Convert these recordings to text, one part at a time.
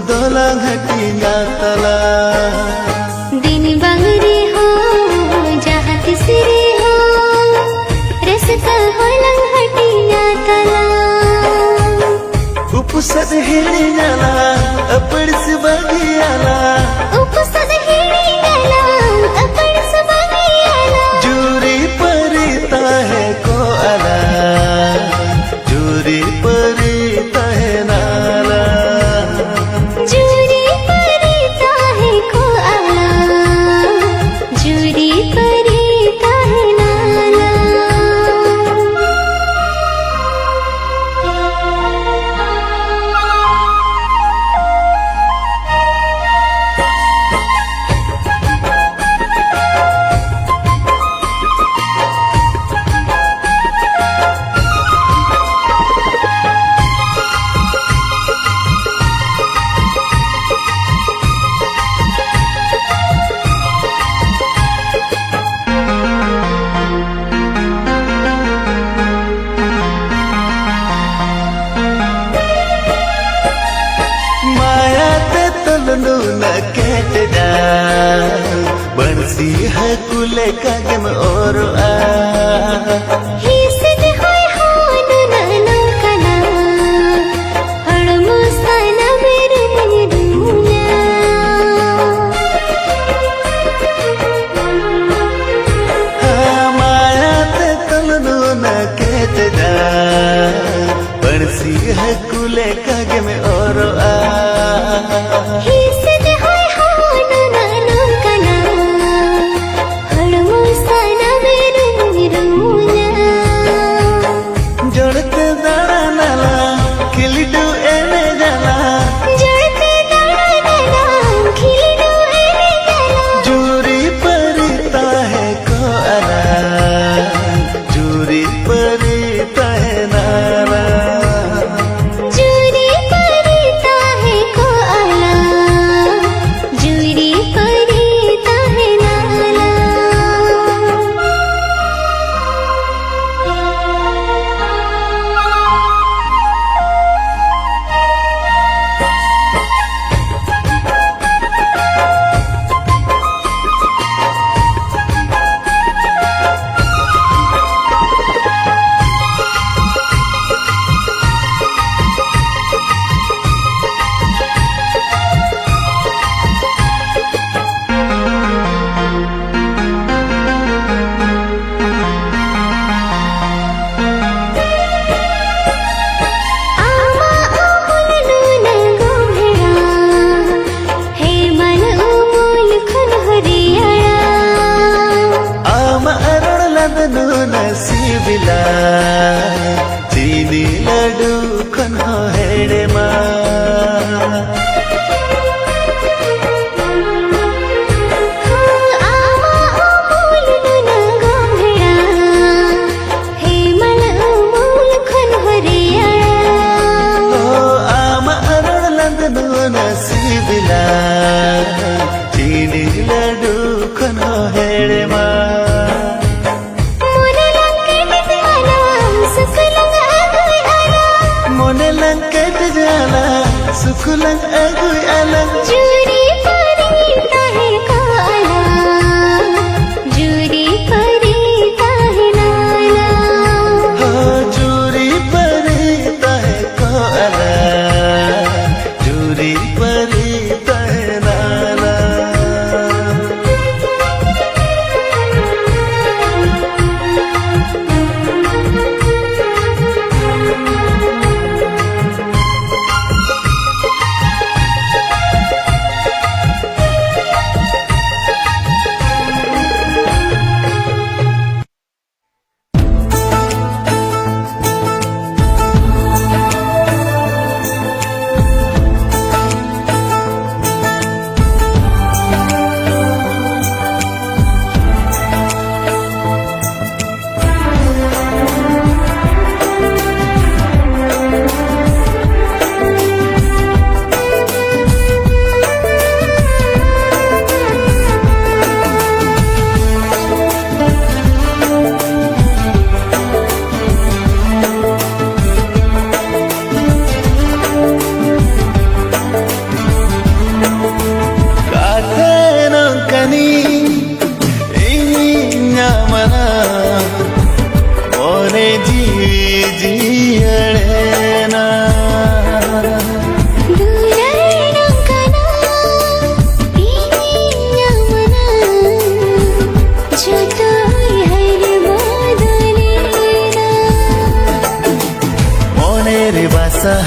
दोला घटी तला दिन बांगरे हो जहाँ तिसरे हो रसका हो लंघटी तला उपसद हिड़ी जाला अपड़ से बगियाला उपसद हिड़ी जाला अपड़ से बगियाला जूरी परिता है को अला जूरी परिता है नाला जूरी परिता है को आला जूरी परिता है नाला न कहत जा बंसी है कुले कागम और आ ही सिद होय होन ननो कना हड़मुस्ताना मेरे मन दुनिया माया ते तलनो न कहत जा बंसी है कुले कागम और आ ही सिद होय होन ननो कना हड़मुस्ताना मेरे मन दुनिया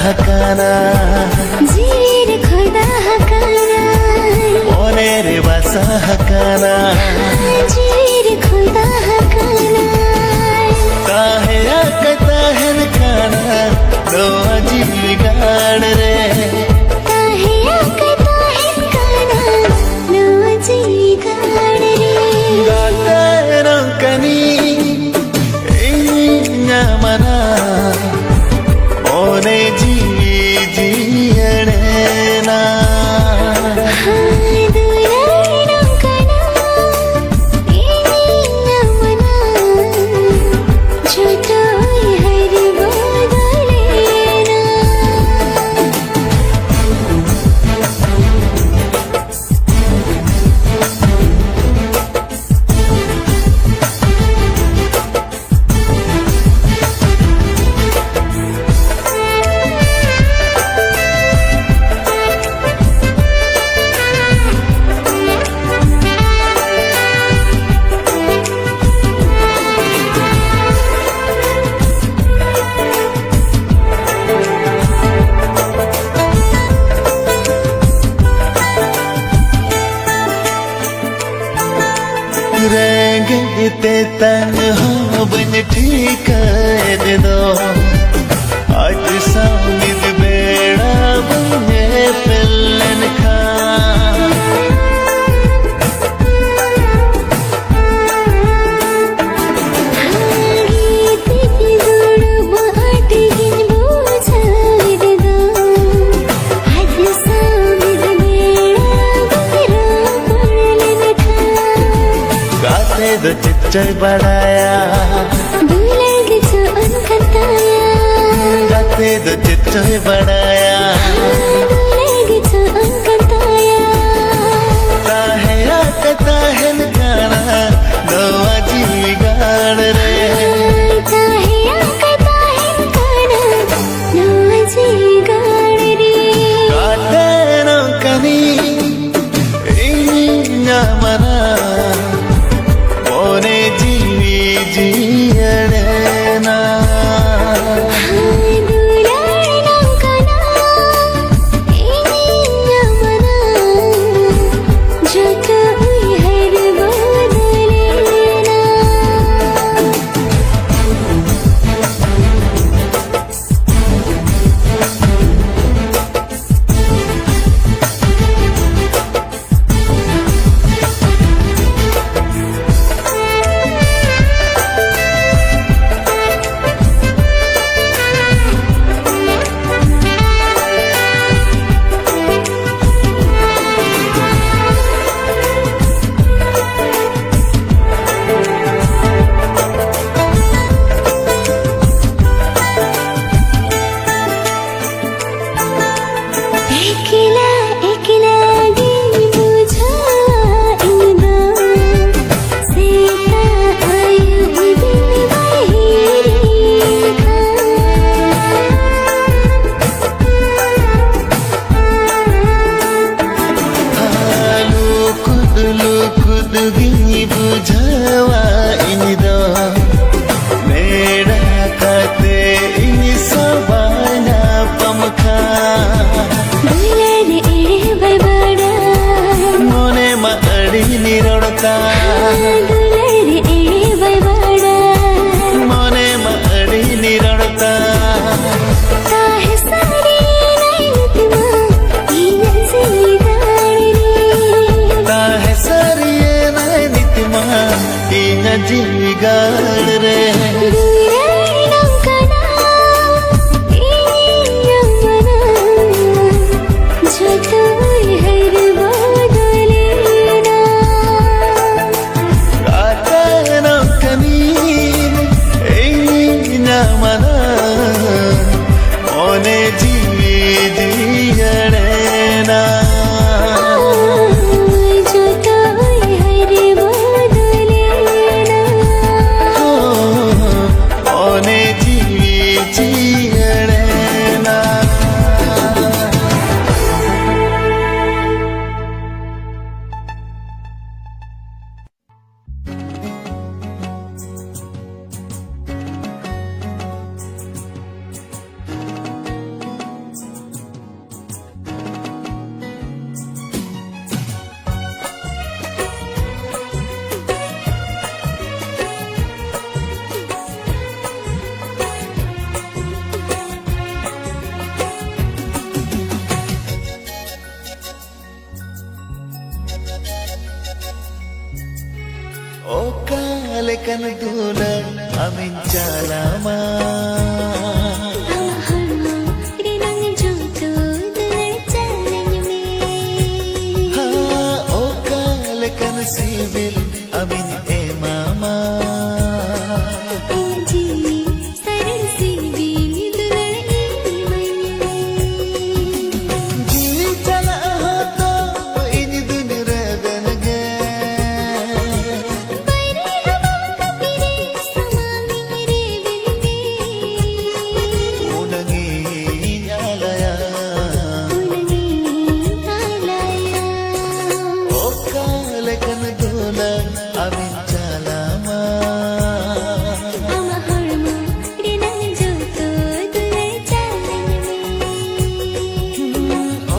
हकाना জির খোদা হাকানা মনের বাসা হকানা জির খোদা হাকানা काहे आकता है खाना नो अजीब गाड़ रे काहे आकता है काना नोजी गाड़ रे गाता है रंकनी इन्या मना ओने जी जीने ना दुलारं कना इन्या मना झूठो हर बदलेना रहेंगे ते तन्हा बन ठीक है दो आज सामिद बेड़ा बने पिलन खा गीत की जोड़ बाट गिन बोझाविद दो आज सामिद बेड़ा बरा पड़लन खा गाते दो चिच्चर बढ़ाया दुलग जो अनकताया गाते दो चिच्चर बढ़ाया दुलग जो अनकताया काहे आकता है गाना दो अजीब गाड़ रे चाहे आकता है काना नोजी गाड़ रे गाते नो कनी इन्या मना ओने जीवी जीने ना दुलारं कना इन्या मना झूठो हर बदलेना एकला एकला दिल बुझा इंदा सीता आयु बिन बहिरी खा लुकुद भी बुझावा इन दो मेरा खाते इन सबाना पमखा दुलर एड़े बड़ा मोने मड़ी निरोड़ता दुलर एड़े बड़ा मोने मड़ी निरोड़ता काहे सारी नैनतमा इनसे गाड़ रे काहे सरिये नैनितमा इन जीवी गाड़ रे दुलारं कना इन्या मना झूठो हर बदलेना गाते नो कनी इन्या मना ओने जीवी जीने ना झूठो हर बदलेना O kalekan dulan amin jalama ha o kalekan sibil amin e mama ji chala ho to ini dunira danage amin jalama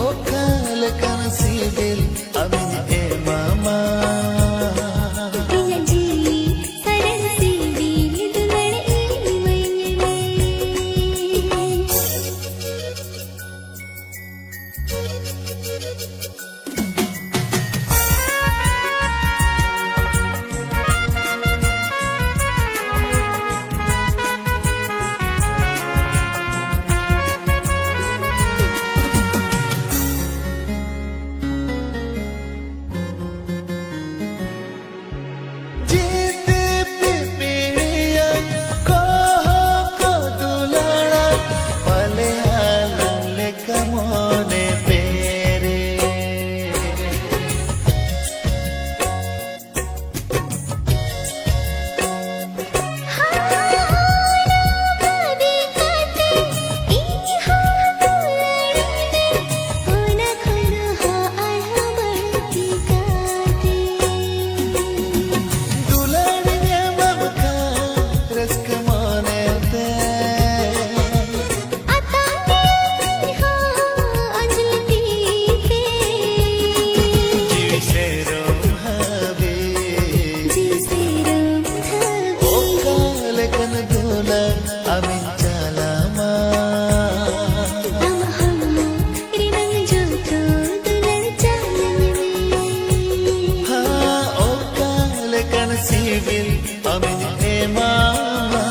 o kalekan sibil amin e mama amin jalama ha o kalekan sibil amin e mama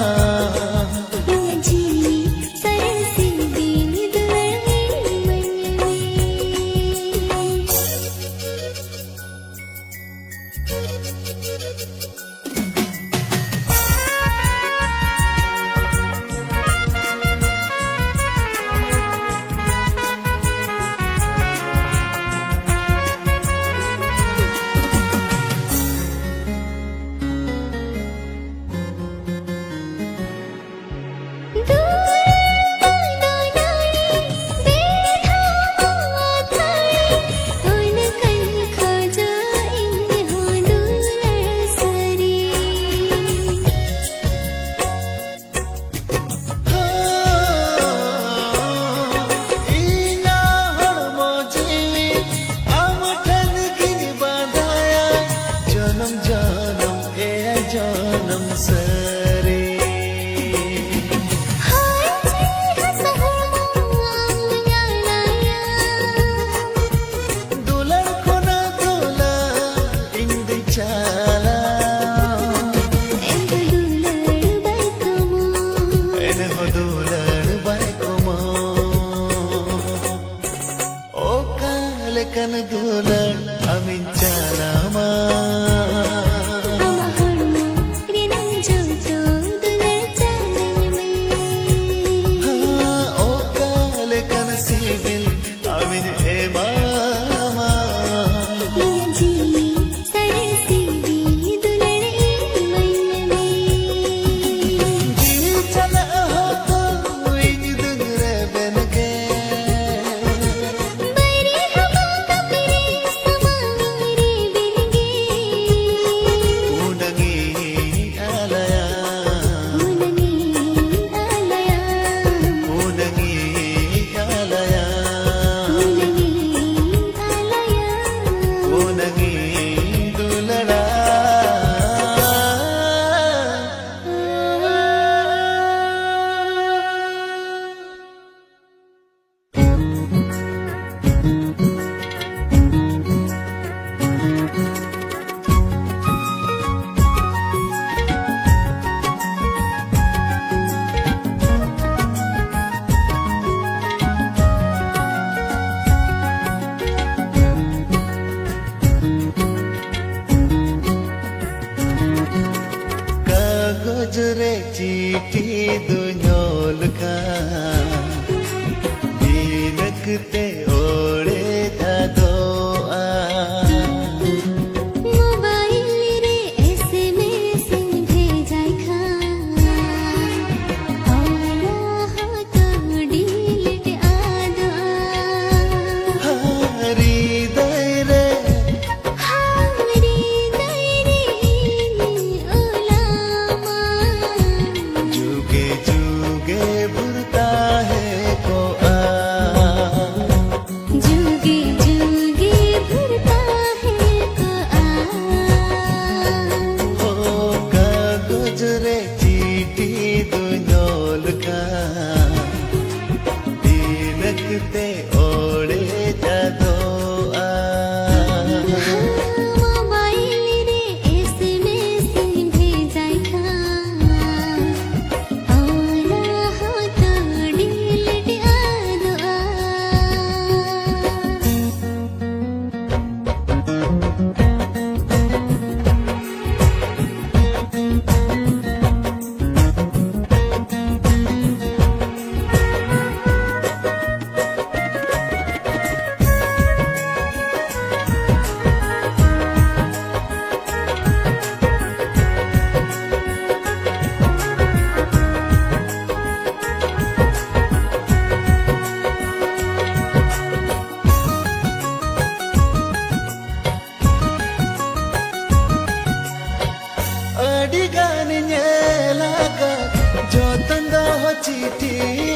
चिठी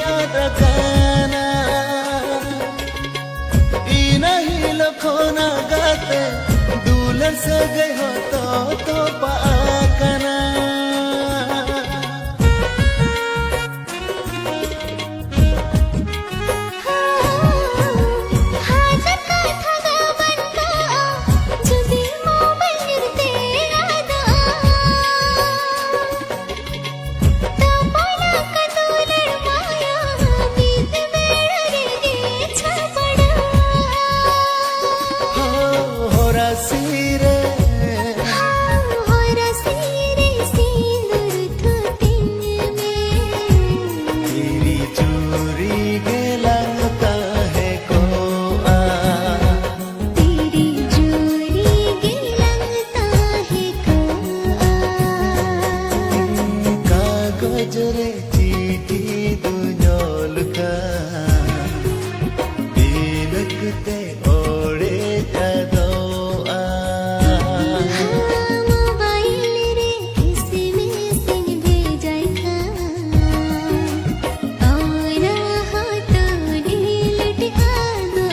आदा गाना ई नहीं लखोना गाते दुल्हन से गए हो तो पाकना गजरे चिठी दुनिया दिलकते ओड़े जादो मोबाइल रे एसएमएस भेजाई का और हो तो डिलीट आदो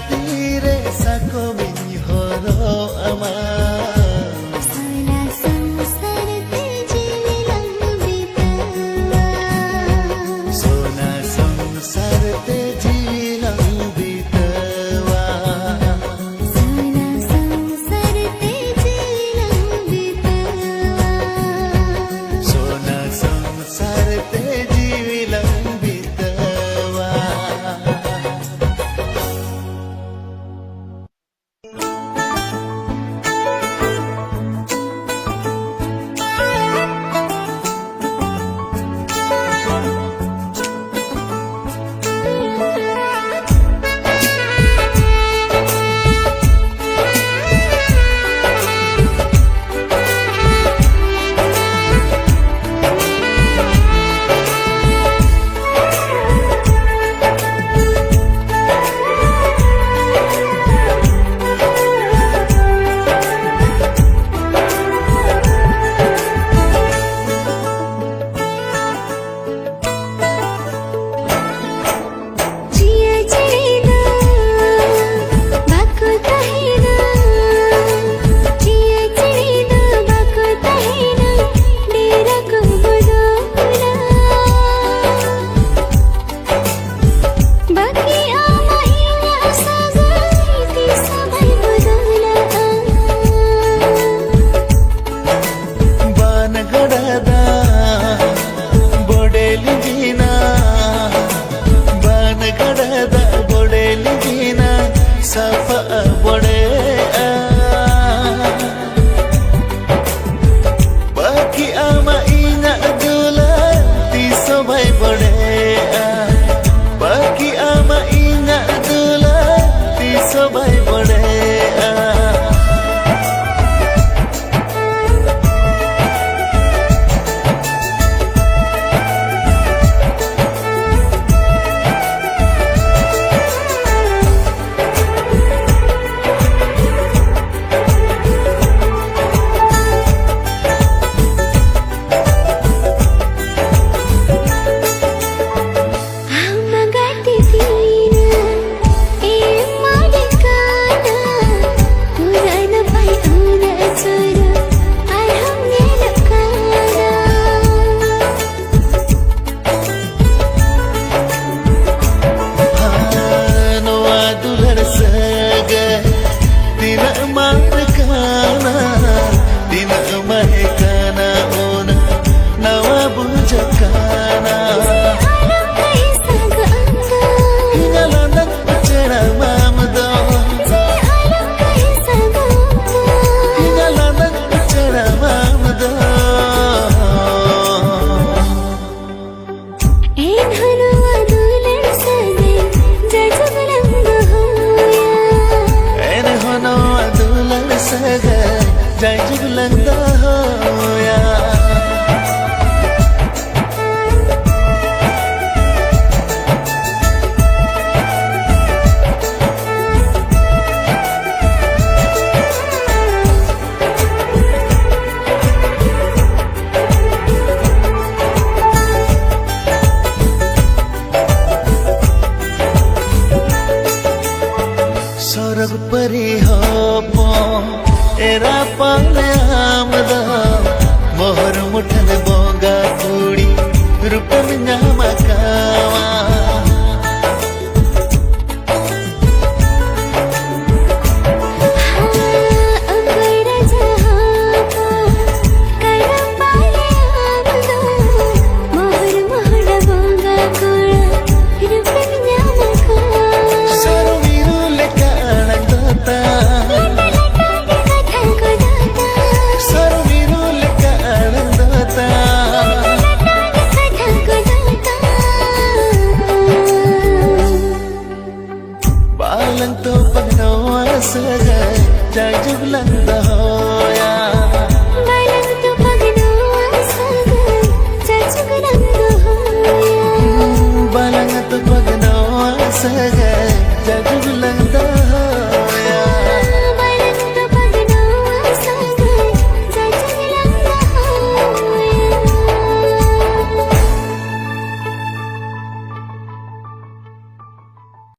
तीरे सको मिनी होरो अमा सोना संसार तेजी लंग बीता सोना संसार ते जीवन jai juglanda hoya सरग परी हो एरा पाले आमदा मोहर मुठन बोगा कुड़ी रूपन नामा कावा Balang to pagnawa sa jai juglanda